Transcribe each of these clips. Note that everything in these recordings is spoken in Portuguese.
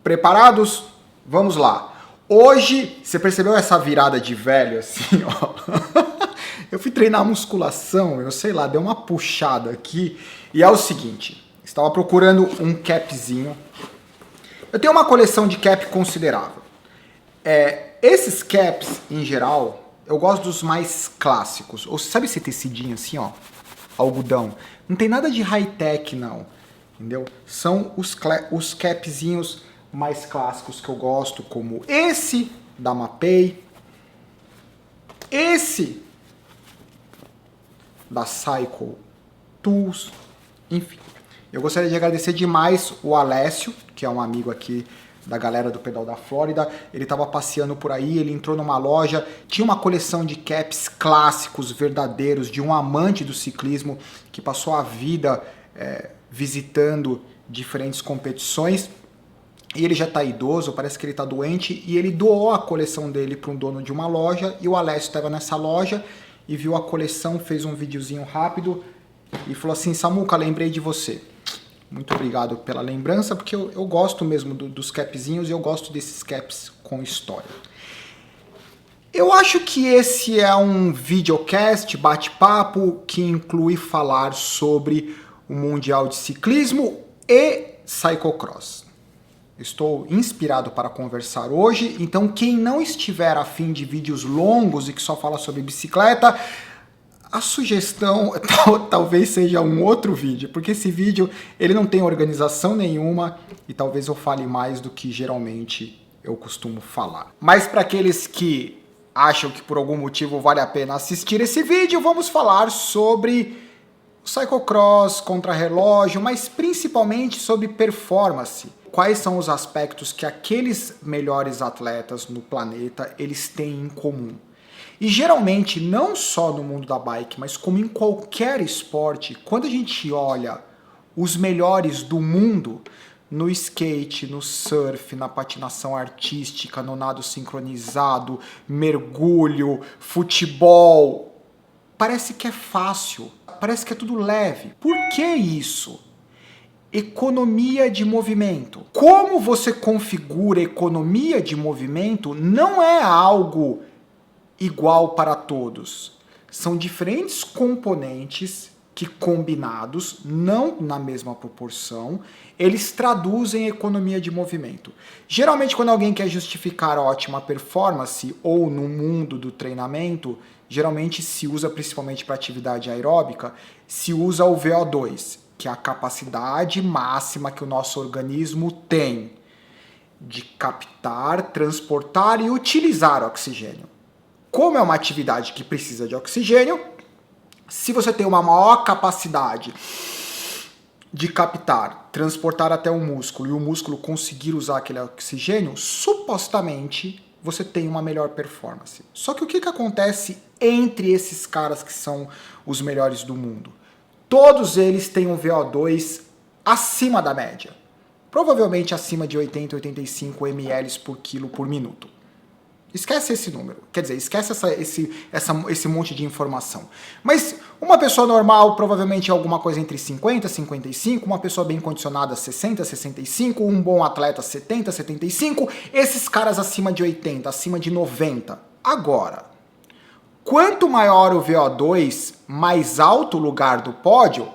Preparados? Vamos lá. Hoje, você percebeu essa virada de velho assim, ó? Eu fui treinar musculação, eu sei lá, deu uma puxada aqui. E é o seguinte, estava procurando um capzinho. Eu tenho uma coleção de cap considerável. Esses caps, em geral, eu gosto dos mais clássicos. Ou sabe esse tecidinho assim, ó? Algodão. Não tem nada de high-tech, não. Entendeu? São os capzinhos mais clássicos que eu gosto, como esse da Mapei, esse da Cycle Tools, enfim. Eu gostaria de agradecer demais o Alessio, que é um amigo aqui da galera do Pedal da Flórida. Ele estava passeando por aí, ele entrou numa loja, tinha uma coleção de caps clássicos, verdadeiros, de um amante do ciclismo que passou a vida visitando diferentes competições. E ele já está idoso, parece que ele está doente, e ele doou a coleção dele para um dono de uma loja, e o Alessio estava nessa loja e viu a coleção, fez um videozinho rápido e falou assim: Samuca, lembrei de você. Muito obrigado pela lembrança, porque eu gosto mesmo dos capzinhos e eu gosto desses caps com história. Eu acho que esse é um videocast, bate-papo, que inclui falar sobre o Mundial de Ciclismo e Cyclocross. Estou inspirado para conversar hoje, então quem não estiver a fim de vídeos longos e que só fala sobre bicicleta, a sugestão talvez seja um outro vídeo, porque esse vídeo ele não tem organização nenhuma e talvez eu fale mais do que geralmente eu costumo falar. Mas para aqueles que acham que por algum motivo vale a pena assistir esse vídeo, vamos falar sobre o cyclocross, contrarrelógio, mas principalmente sobre performance. Quais são os aspectos que aqueles melhores atletas no planeta eles têm em comum? E geralmente, não só no mundo da bike, mas como em qualquer esporte, quando a gente olha os melhores do mundo, no skate, no surf, na patinação artística, no nado sincronizado, mergulho, futebol, parece que é fácil, parece que é tudo leve. Por que isso? Economia de movimento. Como você configura economia de movimento não é algo igual para todos. São diferentes componentes que, combinados, não na mesma proporção, eles traduzem economia de movimento. Geralmente, quando alguém quer justificar ótima performance ou no mundo do treinamento, geralmente se usa, principalmente para atividade aeróbica, se usa o VO2, que é a capacidade máxima que o nosso organismo tem de captar, transportar e utilizar oxigênio. Como é uma atividade que precisa de oxigênio, se você tem uma maior capacidade de captar, transportar até o músculo e o músculo conseguir usar aquele oxigênio, supostamente você tem uma melhor performance. Só que o que acontece entre esses caras que são os melhores do mundo? Todos eles têm um VO2 acima da média. Provavelmente acima de 80, 85 ml por quilo por minuto. Esquece esse número. Quer dizer, esquece esse monte de informação. Mas uma pessoa normal provavelmente é alguma coisa entre 50 e 55, uma pessoa bem condicionada 60, 65, um bom atleta 70, 75, esses caras acima de 80, acima de 90. Agora, quanto maior o VO2, mais alto o lugar do pódio,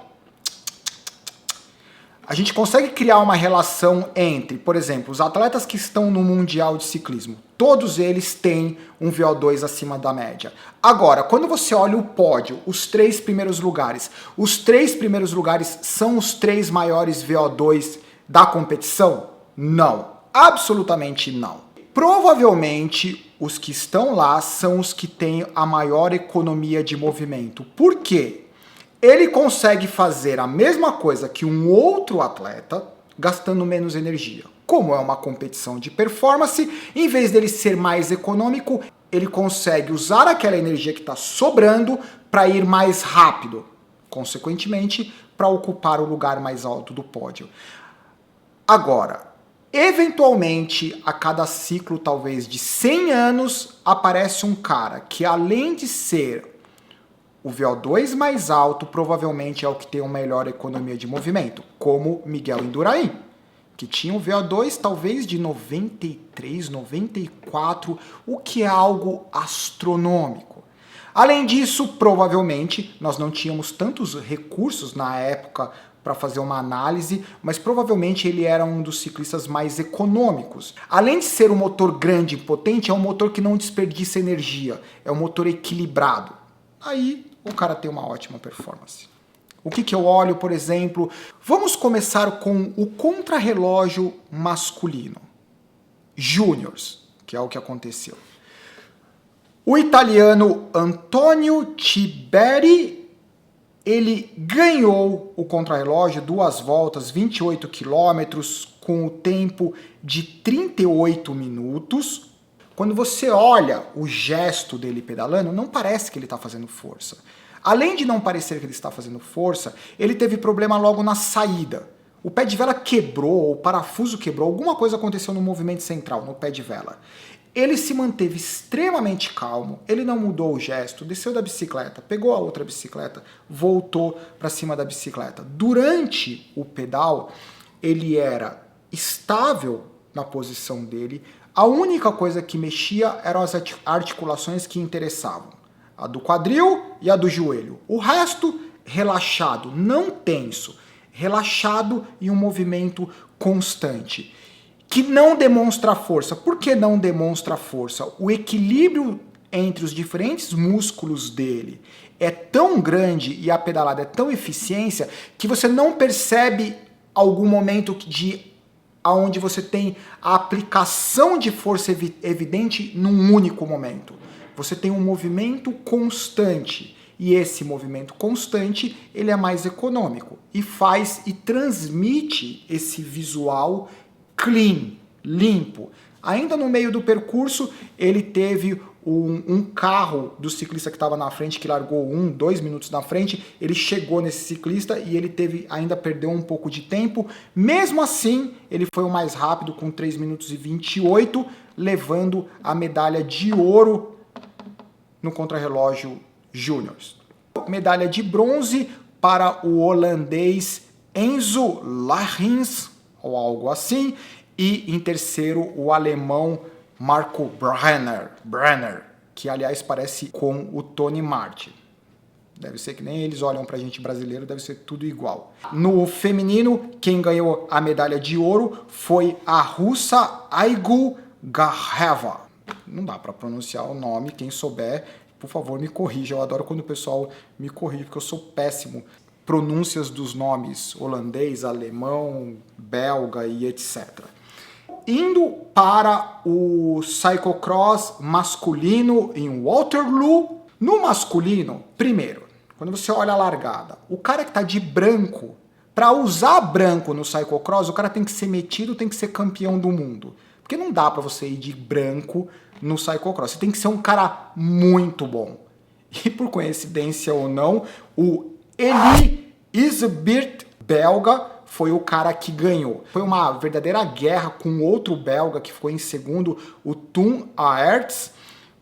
a gente consegue criar uma relação entre, por exemplo, os atletas que estão no Mundial de Ciclismo. Todos eles têm um VO2 acima da média. Agora, quando você olha o pódio, os 3 primeiros lugares, os 3 primeiros lugares são os 3 maiores VO2 da competição? Não, absolutamente não. Provavelmente, os que estão lá são os que têm a maior economia de movimento. Por quê? Ele consegue fazer a mesma coisa que um outro atleta, gastando menos energia. Como é uma competição de performance, em vez dele ser mais econômico, ele consegue usar aquela energia que está sobrando para ir mais rápido. Consequentemente, para ocupar o lugar mais alto do pódio. Agora, eventualmente, a cada ciclo, talvez de 100 anos, aparece um cara que, além de ser o VO2 mais alto, provavelmente é o que tem uma melhor economia de movimento, como Miguel Indurain. que tinha o VO2 talvez de 93, 94, o que é algo astronômico. Além disso, provavelmente, nós não tínhamos tantos recursos na época para fazer uma análise, mas provavelmente ele era um dos ciclistas mais econômicos. Além de ser um motor grande e potente, é um motor que não desperdiça energia, é um motor equilibrado. Aí o cara tem uma ótima performance. O que eu olho, por exemplo? Vamos começar com o contrarrelógio masculino. Júniors, que é o que aconteceu. O italiano Antonio Tiberi, ele ganhou o contrarrelógio 2 voltas, 28 quilômetros, com o tempo de 38 minutos. Quando você olha o gesto dele pedalando, não parece que ele está fazendo força. Além de não parecer que ele está fazendo força, ele teve problema logo na saída. O pé de vela quebrou, o parafuso quebrou, alguma coisa aconteceu no movimento central, no pé de vela. Ele se manteve extremamente calmo, ele não mudou o gesto, desceu da bicicleta, pegou a outra bicicleta, voltou para cima da bicicleta. Durante o pedal, ele era estável na posição dele, a única coisa que mexia eram as articulações que interessavam. A do quadril e a do joelho. O resto, relaxado, não tenso. Relaxado e um movimento constante. Que não demonstra força. Por que não demonstra força? O equilíbrio entre os diferentes músculos dele é tão grande e a pedalada é tão eficiente que você não percebe algum momento onde você tem a aplicação de força evidente num único momento. Você tem um movimento constante, e esse movimento constante, ele é mais econômico, e faz e transmite esse visual clean, limpo. Ainda no meio do percurso, ele teve um carro do ciclista que estava na frente, que largou 2 minutos na frente, ele chegou nesse ciclista e ele ainda perdeu um pouco de tempo. Mesmo assim, ele foi o mais rápido, com 3 minutos e 28, levando a medalha de ouro no contrarrelógio Júniors. Medalha de bronze para o holandês Enzo Lahrens, ou algo assim, e em terceiro o alemão Marco Brenner, que aliás parece com o Tony Martin. Deve ser que nem eles olham pra gente brasileiro, deve ser tudo igual. No feminino, quem ganhou a medalha de ouro foi a russa Aigu Garheva. Não dá para pronunciar o nome, quem souber, por favor, me corrija. Eu adoro quando o pessoal me corrige, porque eu sou péssimo. Pronúncias dos nomes holandês, alemão, belga e etc. Indo para o cyclocross masculino em Waterloo. No masculino, primeiro, quando você olha a largada, o cara que está de branco, para usar branco no cyclocross, o cara tem que ser metido, tem que ser campeão do mundo. Porque não dá para você ir de branco no cyclocross. Você tem que ser um cara muito bom. E por coincidência ou não, o Eli Isbert, belga, foi o cara que ganhou. Foi uma verdadeira guerra com outro belga que ficou em segundo, o Toon Aerts,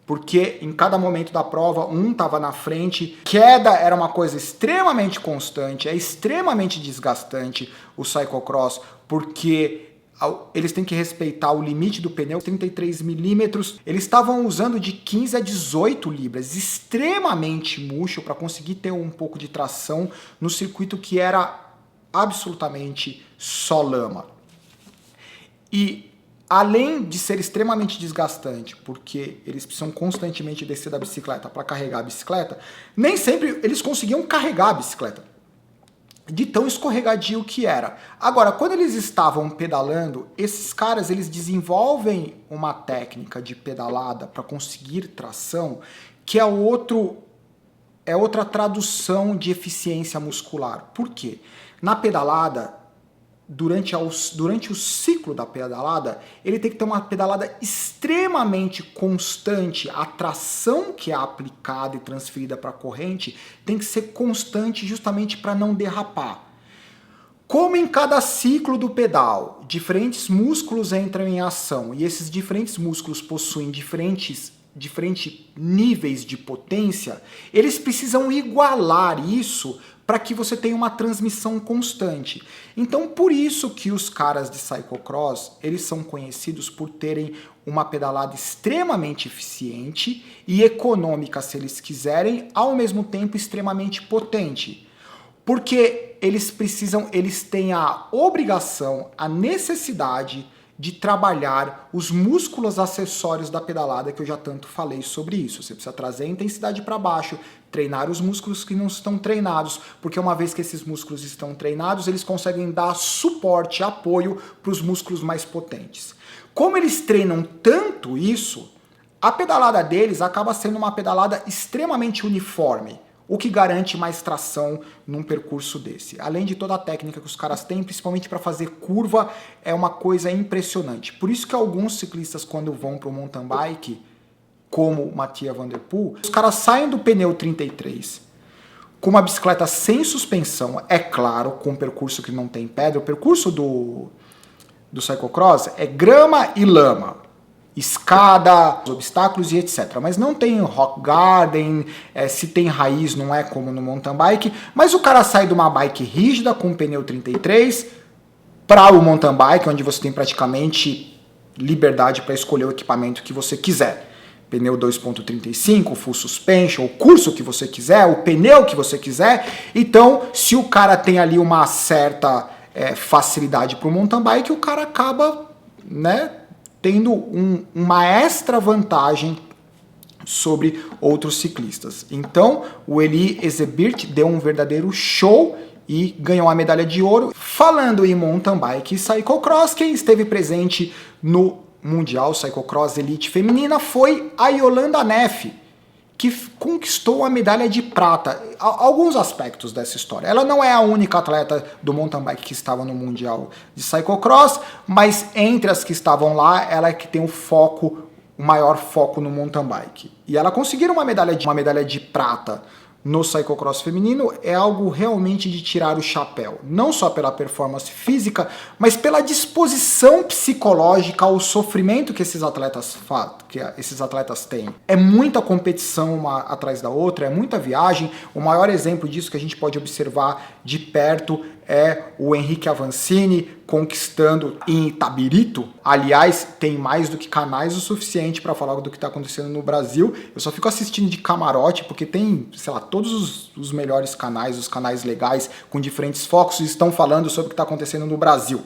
porque em cada momento da prova um estava na frente. Queda era uma coisa extremamente constante, é extremamente desgastante o cyclocross, porque eles têm que respeitar o limite do pneu, 33 milímetros. Eles estavam usando de 15 a 18 libras, extremamente murcho para conseguir ter um pouco de tração no circuito que era absolutamente só lama. E além de ser extremamente desgastante, porque eles precisam constantemente descer da bicicleta para carregar a bicicleta, nem sempre eles conseguiam carregar a bicicleta, de tão escorregadio que era. Agora, quando eles estavam pedalando, esses caras eles desenvolvem uma técnica de pedalada para conseguir tração, que é outra tradução de eficiência muscular. Por quê? Na pedalada, durante o ciclo da pedalada, ele tem que ter uma pedalada extremamente constante. A tração que é aplicada e transferida para a corrente tem que ser constante justamente para não derrapar. Como em cada ciclo do pedal, diferentes músculos entram em ação e esses diferentes músculos possuem diferentes níveis de potência, eles precisam igualar isso para que você tenha uma transmissão constante. Então, por isso que os caras de cyclocross, eles são conhecidos por terem uma pedalada extremamente eficiente e econômica, se eles quiserem, ao mesmo tempo extremamente potente. Porque eles têm a obrigação, a necessidade de trabalhar os músculos acessórios da pedalada, que eu já tanto falei sobre isso. Você precisa trazer a intensidade para baixo, treinar os músculos que não estão treinados, porque uma vez que esses músculos estão treinados, eles conseguem dar suporte, apoio para os músculos mais potentes. Como eles treinam tanto isso, a pedalada deles acaba sendo uma pedalada extremamente uniforme, o que garante mais tração num percurso desse. Além de toda a técnica que os caras têm, principalmente para fazer curva, é uma coisa impressionante. Por isso que alguns ciclistas, quando vão para o mountain bike, como o Mathieu Van Der Poel, os caras saem do pneu 33 com uma bicicleta sem suspensão, é claro, com um percurso que não tem pedra. O percurso do cyclocross é grama e lama, escada, obstáculos e etc. Mas não tem rock garden, se tem raiz não é como no mountain bike, mas o cara sai de uma bike rígida com pneu 33 para o mountain bike, onde você tem praticamente liberdade para escolher o equipamento que você quiser. Pneu 2.35, full suspension, o curso que você quiser, o pneu que você quiser. Então, se o cara tem ali uma certa facilidade para o mountain bike, o cara acaba, né, tendo uma extra vantagem sobre outros ciclistas. Então, o Eli Ezebirt deu um verdadeiro show e ganhou a medalha de ouro. Falando em mountain bike e cyclocross, quem esteve presente no Mundial Cyclocross Elite Feminina foi a Yolanda Neff, que conquistou a medalha de prata. Alguns aspectos dessa história. Ela não é a única atleta do mountain bike que estava no Mundial de Cyclocross, mas entre as que estavam lá, ela é que tem o maior foco no mountain bike. E ela conseguir uma medalha de prata no cyclocross feminino é algo realmente de tirar o chapéu, não só pela performance física, mas pela disposição psicológica ao sofrimento que esses atletas têm. É muita competição uma atrás da outra, é muita viagem. O maior exemplo disso que a gente pode observar de perto é o Henrique Avancini conquistando em Itabirito. Aliás, tem mais do que canais o suficiente para falar do que está acontecendo no Brasil. Eu só fico assistindo de camarote porque tem, sei lá, todos os melhores canais, os canais legais com diferentes focos estão falando sobre o que está acontecendo no Brasil.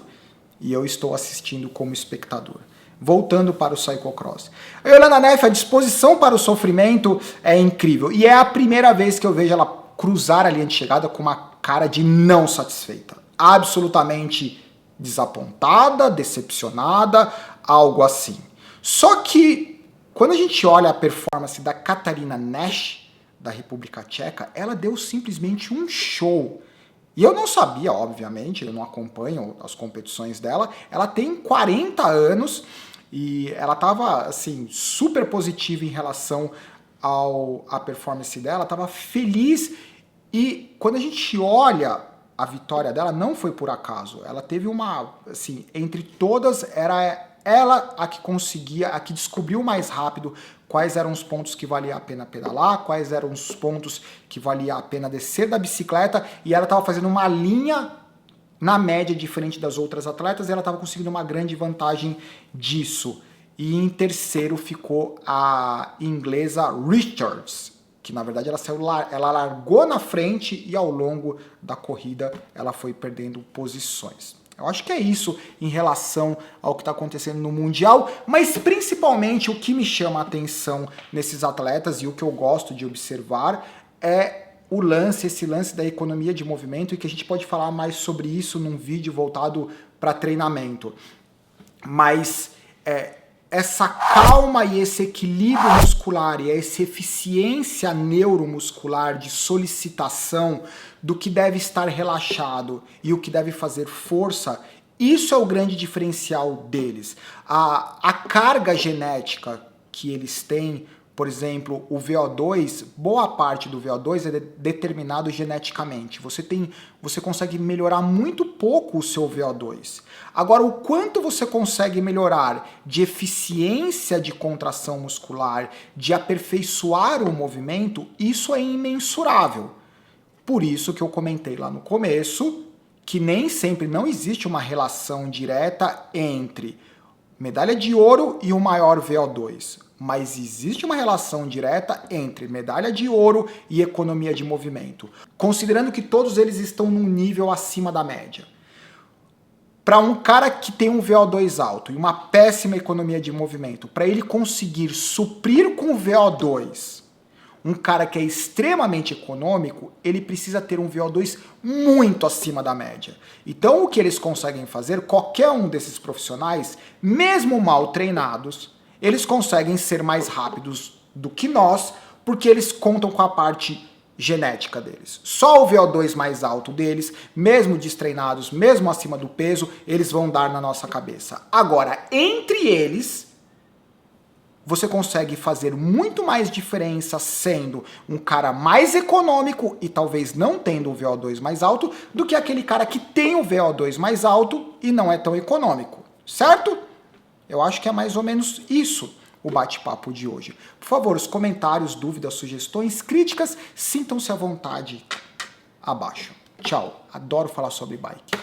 E eu estou assistindo como espectador. Voltando para o cyclocross. A Yolanda Neff, a disposição para o sofrimento é incrível. E é a primeira vez que eu vejo ela cruzar a linha de chegada com uma cara de não satisfeita. Absolutamente desapontada, decepcionada, algo assim. Só que, quando a gente olha a performance da Katarina Nash, da República Tcheca, ela deu simplesmente um show. E eu não sabia, obviamente, eu não acompanho as competições dela. Ela tem 40 anos e ela estava assim, super positiva em relação à performance dela, estava feliz. E quando a gente olha a vitória dela, não foi por acaso. Ela teve assim, entre todas, era ela a que descobriu mais rápido quais eram os pontos que valia a pena pedalar, quais eram os pontos que valia a pena descer da bicicleta, e ela estava fazendo uma linha na média diferente das outras atletas, e ela estava conseguindo uma grande vantagem disso. E em terceiro ficou a inglesa Richards, que na verdade ela largou na frente e ao longo da corrida ela foi perdendo posições. Eu acho que é isso em relação ao que está acontecendo no Mundial, mas principalmente o que me chama a atenção nesses atletas e o que eu gosto de observar é esse lance da economia de movimento, e que a gente pode falar mais sobre isso num vídeo voltado para treinamento. Mas essa calma e esse equilíbrio muscular e essa eficiência neuromuscular de solicitação do que deve estar relaxado e o que deve fazer força, isso é o grande diferencial deles. A carga genética que eles têm, por exemplo, o VO2, boa parte do VO2 é determinado geneticamente. Você consegue melhorar muito pouco o seu VO2. Agora, o quanto você consegue melhorar de eficiência de contração muscular, de aperfeiçoar o movimento, isso é imensurável. Por isso que eu comentei lá no começo que nem sempre não existe uma relação direta entre medalha de ouro e o maior VO2, mas existe uma relação direta entre medalha de ouro e economia de movimento, considerando que todos eles estão num nível acima da média. Para um cara que tem um VO2 alto e uma péssima economia de movimento, para ele conseguir suprir com o VO2 um cara que é extremamente econômico, ele precisa ter um VO2 muito acima da média. Então o que eles conseguem fazer, qualquer um desses profissionais, mesmo mal treinados, eles conseguem ser mais rápidos do que nós, porque eles contam com a parte genética deles. Só o VO2 mais alto deles, mesmo destreinados, mesmo acima do peso, eles vão dar na nossa cabeça. Agora, entre eles, você consegue fazer muito mais diferença sendo um cara mais econômico e talvez não tendo o VO2 mais alto do que aquele cara que tem o VO2 mais alto e não é tão econômico, certo? Eu acho que é mais ou menos isso o bate-papo de hoje. Por favor, os comentários, dúvidas, sugestões, críticas, sintam-se à vontade abaixo. Tchau, adoro falar sobre bike.